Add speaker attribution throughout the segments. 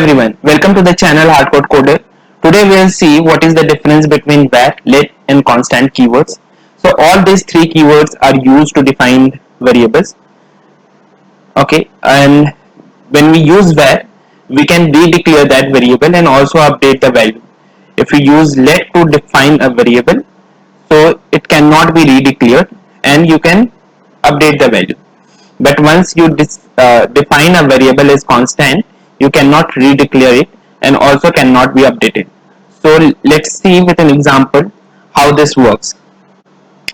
Speaker 1: everyone, welcome to the channel Hardcode Coder. Today we will see what is the difference between var, let and constant keywords. So all these three keywords are used to define variables. Okay, and when we use var, we can redeclare that variable and also update the value. If we use let to define a variable, so it cannot be redeclared and you can update the value. But once you define a variable as constant, you cannot redeclare it and also cannot be updated. So let's see with an example how this works.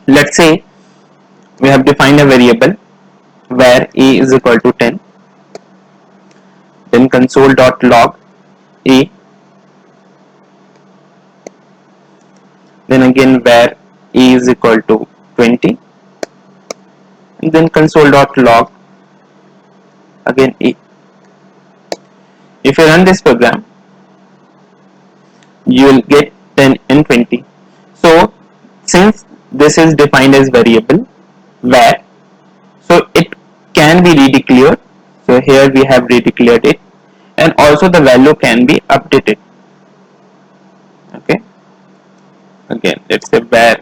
Speaker 1: Let's say we have defined a variable where a is equal to 10, then console.log a, then again where a is equal to 20, and then console.log again a. If you run this program, you will get 10 and 20. So since this is defined as variable var, so it can be redeclared. So here we have redeclared it, and also the value can be updated. Okay, again let's say var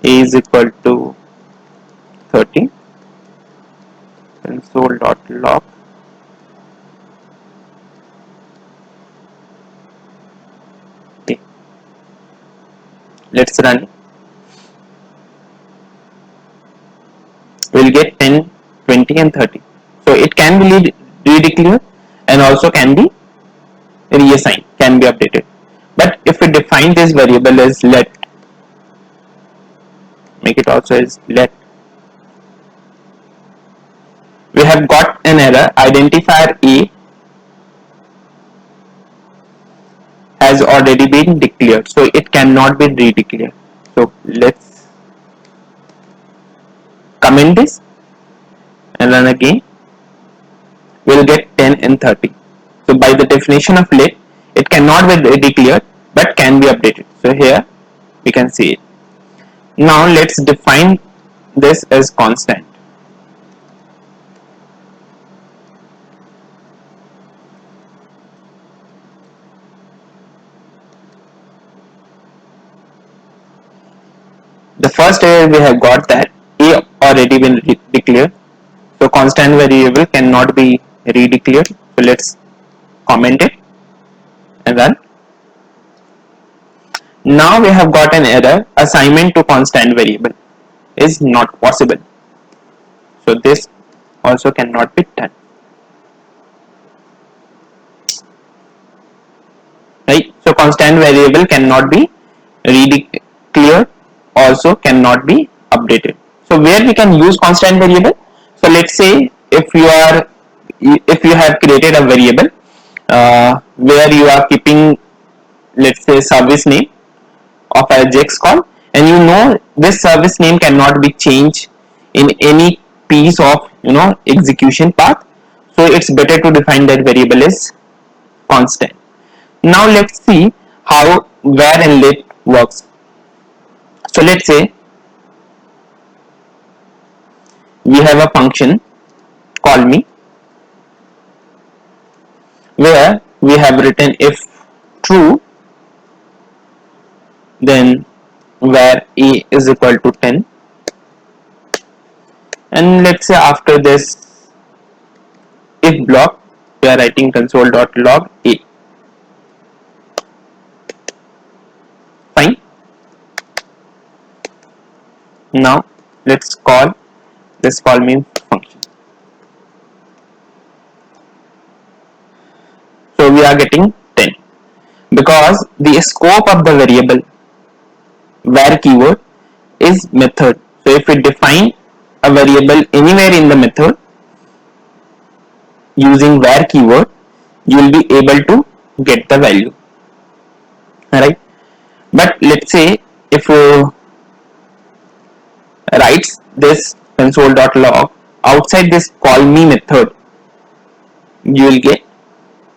Speaker 1: a is equal to 30, console.log a. Let's run. We'll get 10, 20 and 30. So it can be redeclared and also can be reassigned, can be updated. But if we define this variable as let, make it also as let, we have got an error. Identifier a has already been declared, so it cannot be redeclared. So let's comment this and run again. We'll get 10 and 30. So by the definition of let, it cannot be declared but can be updated. So here we can see it. Now let's define this as constant. The first error we have got that a already been declared, so constant variable cannot be redeclared. So let's comment it and run. Now we have got an error. Assignment to constant variable is not possible. So this also cannot be done. Right? So constant variable cannot be redeclared, also cannot be updated. So where we can use constant variable? So let's say if you have created a variable where you are keeping, let's say, service name of Ajax call, and you know this service name cannot be changed in any piece of execution path, so it's better to define that variable as constant. Now let's see how var and let works. So let's say we have a function call me where we have written if true, then var a is equal to 10, and let's say after this if block we are writing console.log a. Fine. Now let's call this call me function. So we are getting 10 because the scope of the variable var keyword is method. So if we define a variable anywhere in the method using var keyword, you will be able to get the value. Alright. But let's say if you writes this console.log outside this call me method, you will get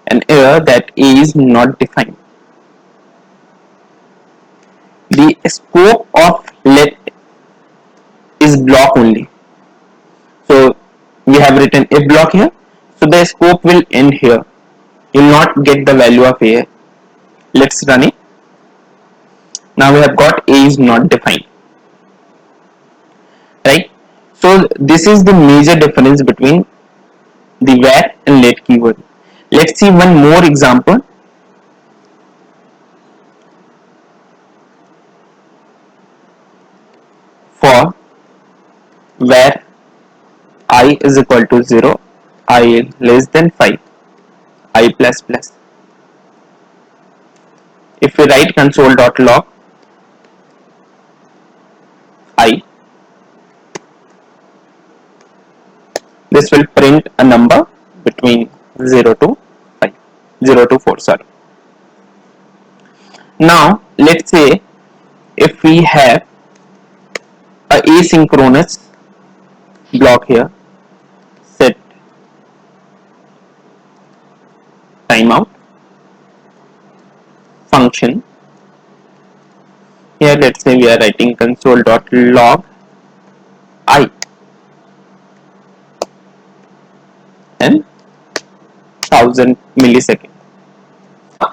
Speaker 1: an error that a is not defined. The scope of let is block only. So we have have written if block here, so the scope will end here. You will not get the value of A. Let's run it. Now we have got A is not defined, right? So this is the major difference between the where and let keyword. Let's see one more example. For where I is equal to 0, I less than 5, I plus plus. If we write console.log I, this will print a number between 0 to 5, 0 to 4, sorry. Now let's say if we have a asynchronous block here, set timeout function. Here let's say we are writing console.log I and 1000 milliseconds.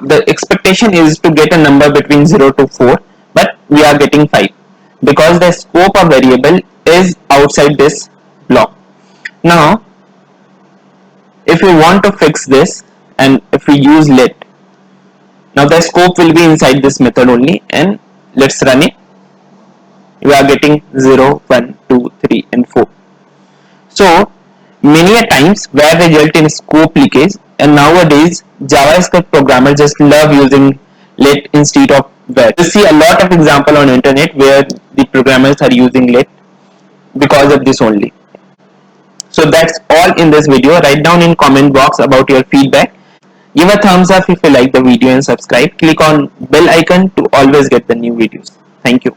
Speaker 1: The expectation is to get a number between 0 to 4, but we are getting 5 because the scope of variable is outside this block. Now if we want to fix this and if we use let, now the scope will be inside this method only, and let's run it. We are getting 0, 1, 2, 3 and 4. So many a times where result in scope leakage, and nowadays JavaScript programmers just love using let instead of where. You see a lot of example on internet where the programmers are using let because of this only. So that's all in this video. Write down in comment box about your feedback. Give a thumbs up if you like the video and subscribe. Click on bell icon to always get the new videos. Thank you.